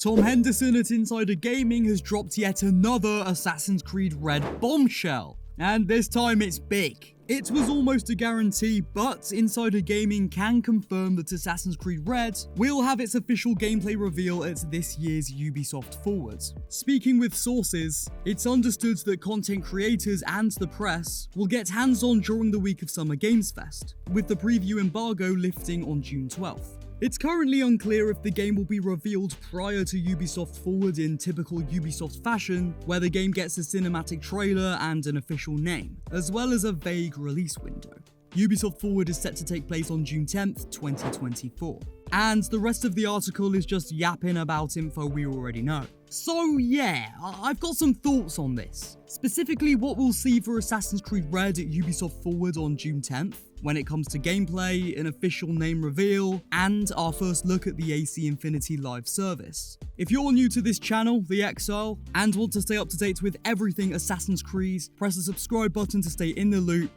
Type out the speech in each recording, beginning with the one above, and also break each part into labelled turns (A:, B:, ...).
A: Tom Henderson at Insider Gaming has dropped yet another Assassin's Creed Red bombshell, and this time it's big. It was almost a guarantee, but Insider Gaming can confirm that Assassin's Creed Red will have its official gameplay reveal at this year's Ubisoft Forward. Speaking with sources, it's understood that content creators and the press will get hands-on during the week of Summer Games Fest, with the preview embargo lifting on June 12th. It's currently unclear if the game will be revealed prior to Ubisoft Forward in typical Ubisoft fashion, where the game gets a cinematic trailer and an official name, as well as a vague release window. Ubisoft Forward is set to take place on June 10th, 2024. And the rest of the article is just yapping about info we already know. So yeah, I've got some thoughts on this. Specifically what we'll see for Assassin's Creed Red at Ubisoft Forward on June 10th, when it comes to gameplay, an official name reveal, and our first look at the AC Infinity live service. If you're new to this channel, The Exile, and want to stay up to date with everything Assassin's Creed, press the subscribe button to stay in the loop.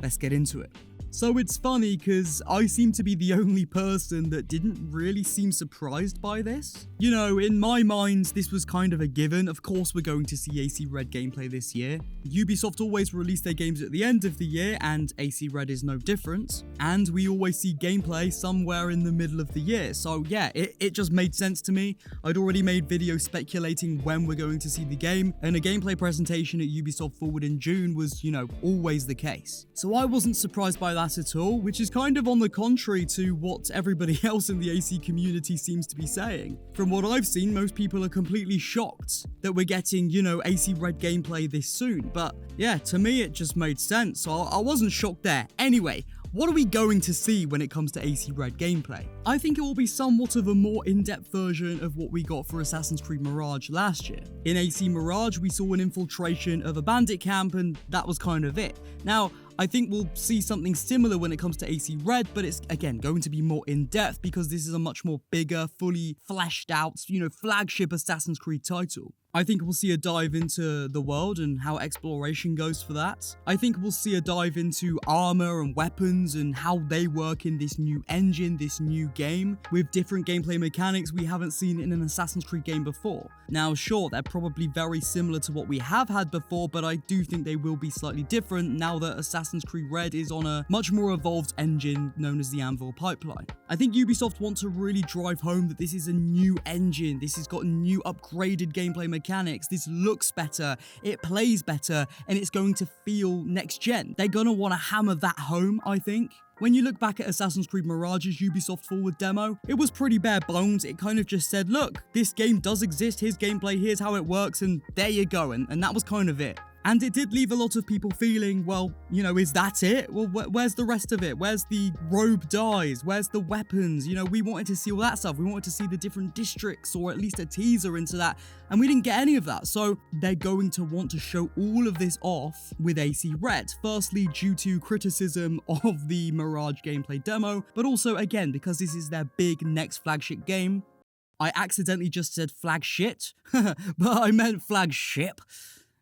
A: Let's get into it. So it's funny because I seem to be the only person that didn't really seem surprised by this. You know, in my mind, this was kind of a given. Of course, we're going to see AC Red gameplay this year. Ubisoft always release their games at the end of the year, and AC Red is no different. And we always see gameplay somewhere in the middle of the year. So yeah, it just made sense to me. I'd already made videos speculating when we're going to see the game, and a gameplay presentation at Ubisoft Forward in June was, you know, always the case. So I wasn't surprised by that at all, which is kind of on the contrary to what everybody else in the AC community seems to be saying. From what I've seen, most people are completely shocked that we're getting, you know, AC Red gameplay this soon. But yeah, to me it just made sense, so I wasn't shocked there. Anyway, what are we going to see when it comes to AC Red gameplay? I think it will be somewhat of a more in-depth version of what we got for Assassin's Creed Mirage last year. In AC Mirage, we saw an infiltration of a bandit camp, and that was kind of it. Now, I think we'll see something similar when it comes to AC Red, but it's, again, going to be more in-depth because this is a much more bigger, fully fleshed out, you know, flagship Assassin's Creed title. I think we'll see a dive into the world and how exploration goes for that. I think we'll see a dive into armor and weapons and how they work in this new engine, this new game, with different gameplay mechanics we haven't seen in an Assassin's Creed game before. Now, sure, they're probably very similar to what we have had before, but I do think they will be slightly different now that Assassin's Creed Red is on a much more evolved engine known as the Anvil pipeline. I think Ubisoft want to really drive home that this is a new engine, this has got new upgraded gameplay mechanics, this looks better, it plays better, and it's going to feel next gen. They're gonna want to hammer that home, I think. When you look back at Assassin's Creed Mirage's Ubisoft Forward demo, it was pretty bare bones. It kind of just said, look, this game does exist, here's gameplay, here's how it works, and there you go, and that was kind of it. And it did leave a lot of people feeling, well, you know, is that it? Well, where's the rest of it? Where's the robe dies? Where's the weapons? You know, we wanted to see all that stuff. We wanted to see the different districts or at least a teaser into that. And we didn't get any of that. So they're going to want to show all of this off with AC Red. Firstly, due to criticism of the Mirage gameplay demo, but also, again, because this is their big next flagship game. I accidentally just said flagship, but I meant flagship.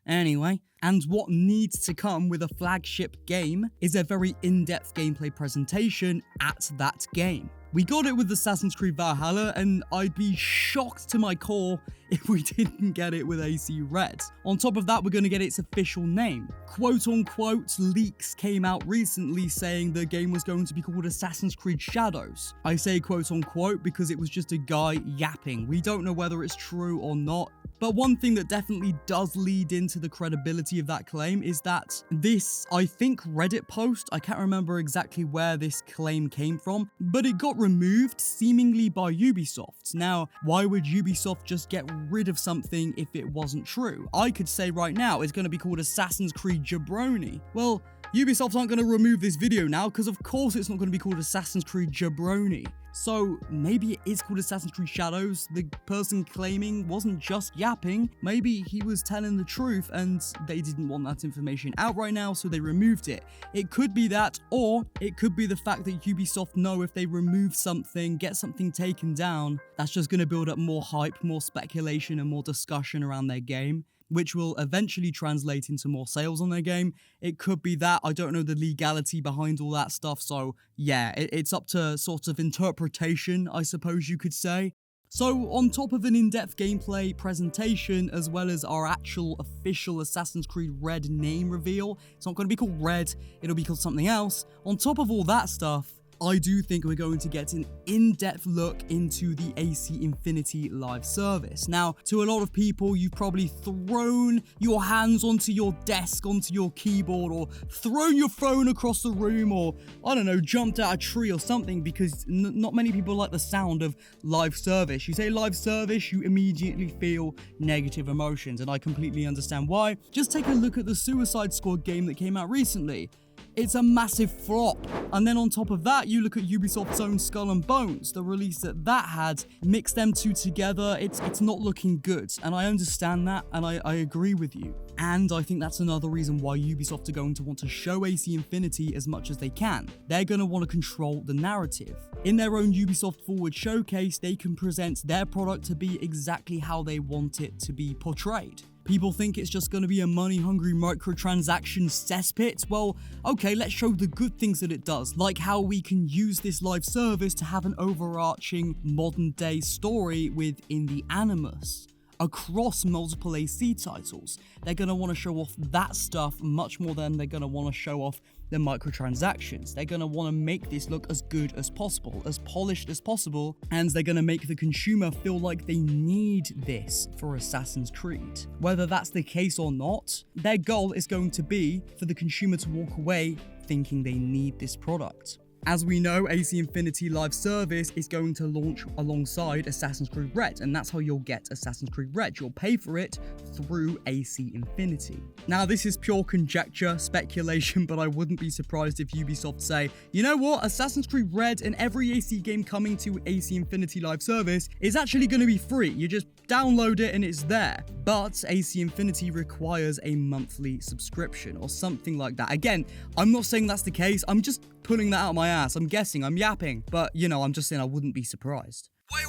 A: Anyway, and what needs to come with a flagship game is a very in-depth gameplay presentation at that game. We got it with Assassin's Creed Valhalla, and I'd be shocked to my core if we didn't get it with AC Red. On top of that, we're going to get its official name. Quote-unquote leaks came out recently saying the game was going to be called Assassin's Creed Shadows. I say quote-unquote because it was just a guy yapping. We don't know whether it's true or not. But one thing that definitely does lead into the credibility of that claim is that this, I think, Reddit post, I can't remember exactly where this claim came from, but it got removed seemingly by Ubisoft. Now, why would Ubisoft just get rid of something if it wasn't true? I could say right now it's going to be called Assassin's Creed Jabroni. Well, Ubisoft aren't going to remove this video now because of course it's not going to be called Assassin's Creed Jabroni. So maybe it is called Assassin's Creed Shadows. The person claiming wasn't just yapping. Maybe he was telling the truth and they didn't want that information out right now, so they removed it. It could be that, or it could be the fact that Ubisoft know if they remove something, get something taken down, that's just going to build up more hype, more speculation, and more discussion around their game, which will eventually translate into more sales on their game. It could be that. I don't know the legality behind all that stuff, so yeah, it's up to sort of interpretation, I suppose you could say. So on top of an in-depth gameplay presentation, as well as our actual official Assassin's Creed Red name reveal, it's not going to be called Red, it'll be called something else. On top of all that stuff, I do think we're going to get an in-depth look into the AC Infinity live service. Now, to a lot of people, you've probably thrown your hands onto your desk, onto your keyboard, or thrown your phone across the room, or, I don't know, jumped out a tree or something, because not many people like the sound of live service. You say live service, you immediately feel negative emotions, and I completely understand why. Just take a look at the Suicide Squad game that came out recently. It's a massive flop. And then on top of that, you look at Ubisoft's own Skull and Bones, the release that had, mix them two together, it's not looking good. And I understand that, and I agree with you. And I think that's another reason why Ubisoft are going to want to show AC Infinity as much as they can. They're going to want to control the narrative. In their own Ubisoft Forward showcase, they can present their product to be exactly how they want it to be portrayed. People think it's just going to be a money-hungry microtransaction cesspit. Well, okay, let's show the good things that it does, like how we can use this live service to have an overarching modern-day story within the Animus across multiple AC titles. They're going to want to show off that stuff much more than they're going to want to show off the microtransactions. They're going to want to make this look as good as possible, as polished as possible, and they're going to make the consumer feel like they need this for Assassin's Creed. Whether that's the case or not, their goal is going to be for the consumer to walk away thinking they need this product. As we know, AC Infinity Live Service is going to launch alongside Assassin's Creed Red, and that's how you'll get Assassin's Creed Red. You'll pay for it through AC Infinity. Now, this is pure conjecture, speculation, but I wouldn't be surprised if Ubisoft say, you know what, Assassin's Creed Red and every AC game coming to AC Infinity Live Service is actually going to be free. You just download it and it's there. But AC Infinity requires a monthly subscription or something like that. Again, I'm not saying that's the case. I'm just pulling that out of my ass. I'm guessing, I'm yapping. But, you know, I'm just saying I wouldn't be surprised. Wait.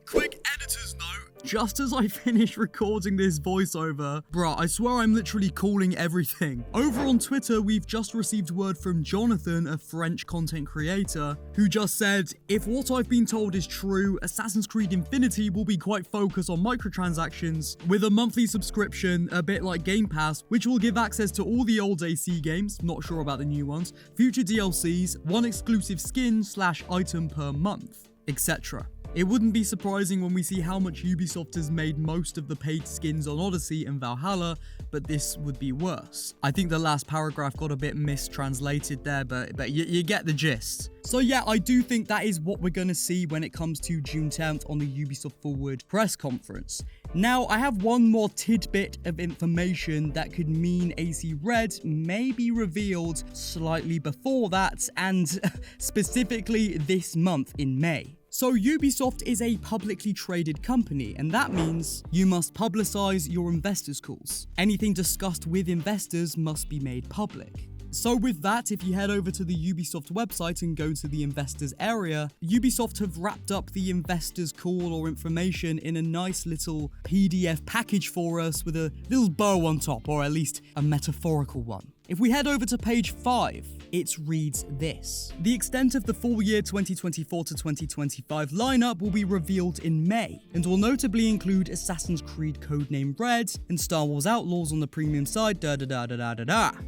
A: Quick editor's note. Just as I finish recording this voiceover, bruh, I swear I'm literally calling everything. Over on Twitter, we've just received word from Jonathan, a French content creator, who just said, if what I've been told is true, Assassin's Creed Infinity will be quite focused on microtransactions, with a monthly subscription, a bit like Game Pass, which will give access to all the old AC games, not sure about the new ones, future DLCs, one exclusive skin/item per month, etc. It wouldn't be surprising when we see how much Ubisoft has made most of the paid skins on Odyssey and Valhalla, but this would be worse. I think the last paragraph got a bit mistranslated there, but you get the gist. So yeah, I do think that is what we're going to see when it comes to June 10th on the Ubisoft Forward press conference. Now, I have one more tidbit of information that could mean AC Red may be revealed slightly before that, and specifically this month in May. So Ubisoft is a publicly traded company, and that means you must publicize your investors' calls. Anything discussed with investors must be made public. So with that, if you head over to the Ubisoft website and go to the investors area, Ubisoft have wrapped up the investors call or information in a nice little PDF package for us with a little bow on top, or at least a metaphorical one. If we head over to page 5, it reads this. The extent of the full year 2024 to 2025 lineup will be revealed in May, and will notably include Assassin's Creed Codename Red and Star Wars Outlaws on the premium side,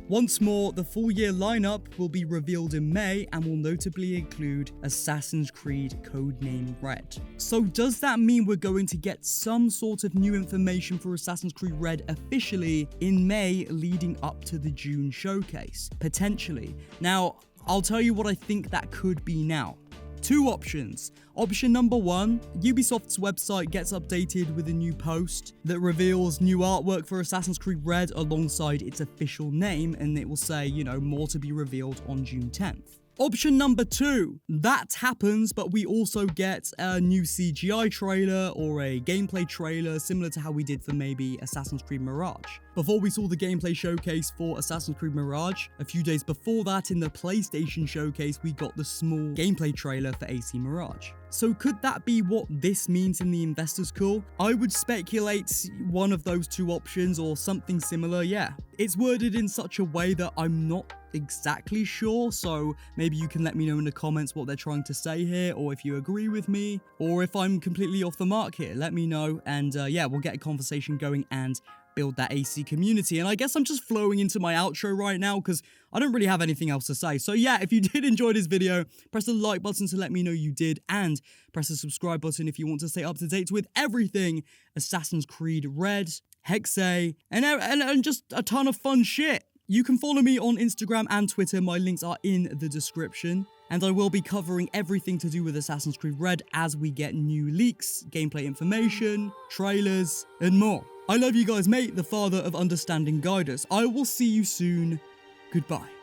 A: Once more, the full year lineup will be revealed in May and will notably include Assassin's Creed Codename Red. So does that mean we're going to get some sort of new information for Assassin's Creed Red officially in May leading up to the June showcase? Potentially. Now, I'll tell you what I think that could be now. Two options. Option number 1, Ubisoft's website gets updated with a new post that reveals new artwork for Assassin's Creed Red alongside its official name, and it will say, you know, more to be revealed on June 10th. Option number 2, that happens, but we also get a new CGI trailer or a gameplay trailer similar to how we did for maybe Assassin's Creed Mirage. Before we saw the gameplay showcase for Assassin's Creed Mirage, a few days before that in the PlayStation showcase, we got the small gameplay trailer for AC Mirage. So could that be what this means in the investors call? I would speculate one of those two options or something similar, yeah. It's worded in such a way that I'm not exactly sure, so maybe you can let me know in the comments what they're trying to say here, or if you agree with me, or if I'm completely off the mark here, let me know, and yeah, we'll get a conversation going and build that AC community. And I guess I'm just flowing into my outro right now because I don't really have anything else to say. So yeah, if you did enjoy this video, press the like button to let me know you did, and press the subscribe button if you want to stay up to date with everything Assassin's Creed Red, Hexe, and just a ton of fun shit. You can follow me on Instagram and Twitter, my links are in the description, and I will be covering everything to do with Assassin's Creed Red as we get new leaks, gameplay information, trailers, and more. I love you guys, mate. The Father of Understanding guide us. I will see you soon. Goodbye.